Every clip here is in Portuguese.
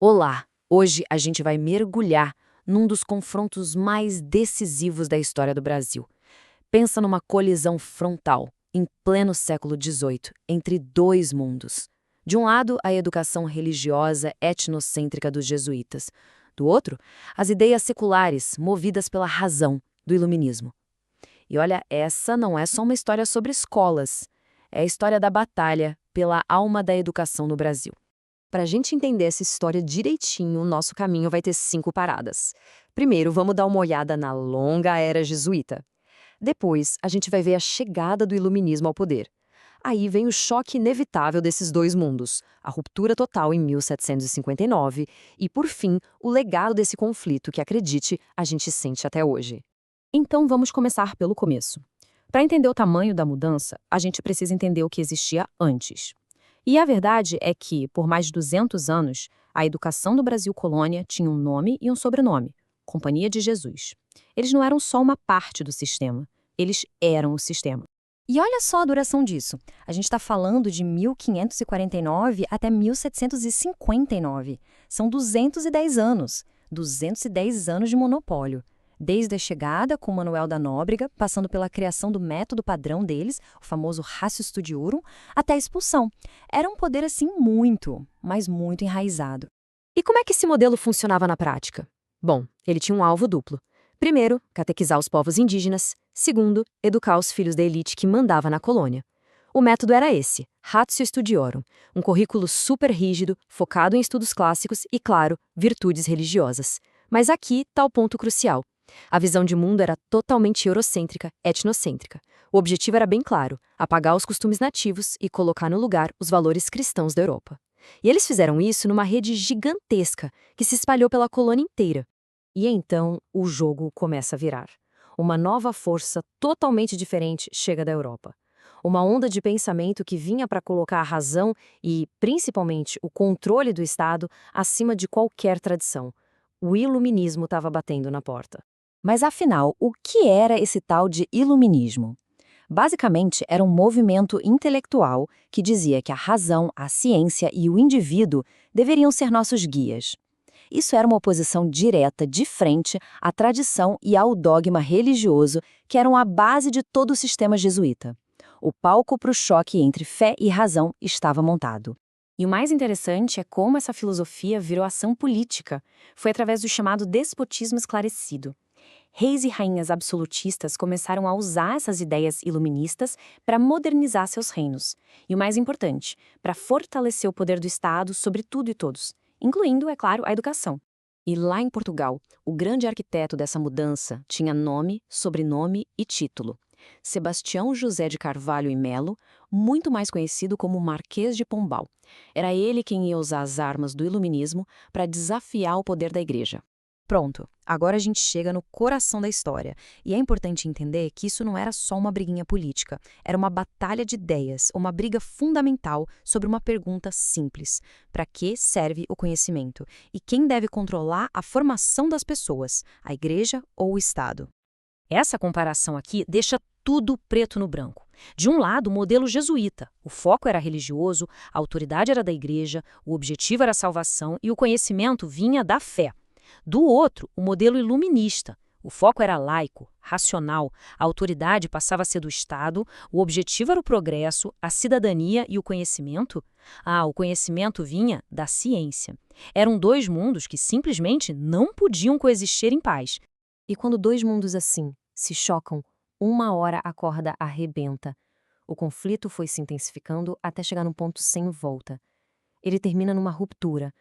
Olá! Hoje a gente vai mergulhar num dos confrontos mais decisivos da história do Brasil. Pensa numa colisão frontal, em pleno século XVIII, entre dois mundos. De um lado, a educação religiosa etnocêntrica dos jesuítas. Do outro, as ideias seculares, movidas pela razão, do iluminismo. E olha, essa não é só uma história sobre escolas. É a história da batalha pela alma da educação no Brasil. Para a gente entender essa história direitinho, o nosso caminho vai ter 5 paradas. Primeiro, vamos dar uma olhada na longa era jesuíta. Depois, a gente vai ver a chegada do iluminismo ao poder. Aí vem o choque inevitável desses dois mundos, a ruptura total em 1759 e, por fim, o legado desse conflito que, acredite, a gente sente até hoje. Então vamos começar pelo começo. Para entender o tamanho da mudança, a gente precisa entender o que existia antes. E a verdade é que, por mais de 200 anos, a educação do Brasil colônia tinha um nome e um sobrenome: Companhia de Jesus. Eles não eram só uma parte do sistema, eles eram o sistema. E olha só a duração disso. A gente está falando de 1549 até 1759. São 210 anos. 210 anos de monopólio. Desde a chegada com Manuel da Nóbrega, passando pela criação do método padrão deles, o famoso Ratio Studiorum, até a expulsão. Era um poder assim muito, mas muito enraizado. E como é que esse modelo funcionava na prática? Bom, ele tinha um alvo duplo. Primeiro, catequizar os povos indígenas. Segundo, educar os filhos da elite que mandava na colônia. O método era esse, Ratio Studiorum, um currículo super rígido, focado em estudos clássicos e, claro, virtudes religiosas. Mas aqui está o ponto crucial. A visão de mundo era totalmente eurocêntrica, etnocêntrica. O objetivo era bem claro: apagar os costumes nativos e colocar no lugar os valores cristãos da Europa. E eles fizeram isso numa rede gigantesca que se espalhou pela colônia inteira. E então o jogo começa a virar. Uma nova força totalmente diferente chega da Europa. Uma onda de pensamento que vinha para colocar a razão e, principalmente, o controle do Estado acima de qualquer tradição. O iluminismo estava batendo na porta. Mas afinal, o que era esse tal de iluminismo? Basicamente, era um movimento intelectual que dizia que a razão, a ciência e o indivíduo deveriam ser nossos guias. Isso era uma oposição direta, de frente, à tradição e ao dogma religioso que eram a base de todo o sistema jesuíta. O palco para o choque entre fé e razão estava montado. E o mais interessante é como essa filosofia virou ação política. Foi através do chamado despotismo esclarecido. Reis e rainhas absolutistas começaram a usar essas ideias iluministas para modernizar seus reinos. E o mais importante, para fortalecer o poder do Estado sobre tudo e todos, incluindo, é claro, a educação. E lá em Portugal, o grande arquiteto dessa mudança tinha nome, sobrenome e título: Sebastião José de Carvalho e Melo, muito mais conhecido como Marquês de Pombal. Era ele quem ia usar as armas do iluminismo para desafiar o poder da igreja. Pronto, agora a gente chega no coração da história. E é importante entender que isso não era só uma briguinha política. Era uma batalha de ideias, uma briga fundamental sobre uma pergunta simples: para que serve o conhecimento? E quem deve controlar a formação das pessoas, a igreja ou o Estado? Essa comparação aqui deixa tudo preto no branco. De um lado, o modelo jesuíta. O foco era religioso, a autoridade era da igreja, o objetivo era a salvação e o conhecimento vinha da fé. Do outro, o modelo iluminista. O foco era laico, racional, a autoridade passava a ser do Estado, o objetivo era o progresso, a cidadania e o conhecimento. O conhecimento vinha da ciência. Eram dois mundos que simplesmente não podiam coexistir em paz. E quando dois mundos assim se chocam, uma hora a corda arrebenta. O conflito foi se intensificando até chegar num ponto sem volta. Ele termina numa ruptura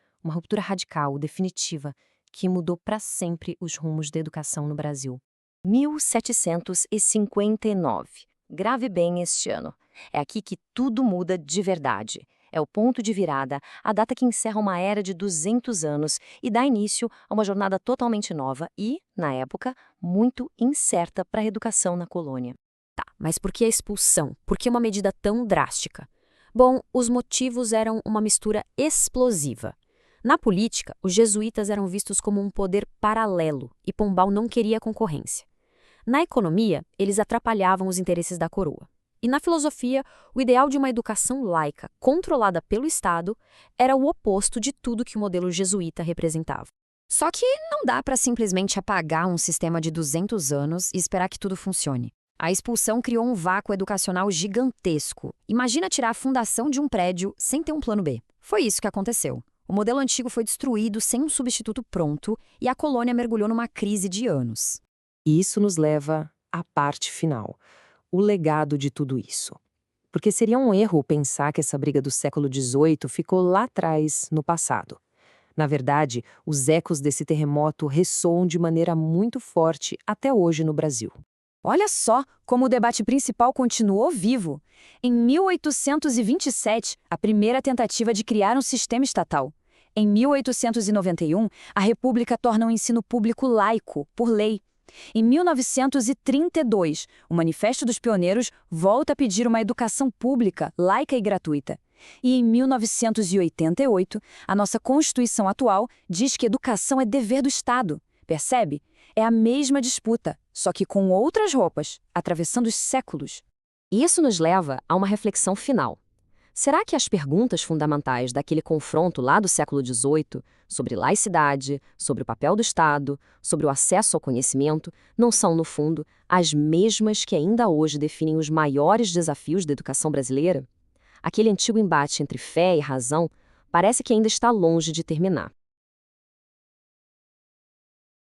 radical, definitiva, que mudou para sempre os rumos da educação no Brasil. 1759. Grave bem este ano. É aqui que tudo muda de verdade. É o ponto de virada, a data que encerra uma era de 200 anos e dá início a uma jornada totalmente nova e, na época, muito incerta para a educação na colônia. Tá, mas por que a expulsão? Por que uma medida tão drástica? Bom, os motivos eram uma mistura explosiva. Na política, os jesuítas eram vistos como um poder paralelo e Pombal não queria concorrência. Na economia, eles atrapalhavam os interesses da coroa. E na filosofia, o ideal de uma educação laica, controlada pelo Estado, era o oposto de tudo que o modelo jesuíta representava. Só que não dá para simplesmente apagar um sistema de 200 anos e esperar que tudo funcione. A expulsão criou um vácuo educacional gigantesco. Imagina tirar a fundação de um prédio sem ter um plano B. Foi isso que aconteceu. O modelo antigo foi destruído sem um substituto pronto e a colônia mergulhou numa crise de anos. E isso nos leva à parte final, o legado de tudo isso. Porque seria um erro pensar que essa briga do século XVIII ficou lá atrás, no passado. Na verdade, os ecos desse terremoto ressoam de maneira muito forte até hoje no Brasil. Olha só como o debate principal continuou vivo. Em 1827, a primeira tentativa de criar um sistema estatal. Em 1891, a República torna o ensino público laico, por lei. Em 1932, o Manifesto dos Pioneiros volta a pedir uma educação pública, laica e gratuita. E em 1988, a nossa Constituição atual diz que educação é dever do Estado. Percebe? É a mesma disputa, só que com outras roupas, atravessando os séculos. E isso nos leva a uma reflexão final. Será que as perguntas fundamentais daquele confronto lá do século XVIII, sobre laicidade, sobre o papel do Estado, sobre o acesso ao conhecimento, não são, no fundo, as mesmas que ainda hoje definem os maiores desafios da educação brasileira? Aquele antigo embate entre fé e razão parece que ainda está longe de terminar.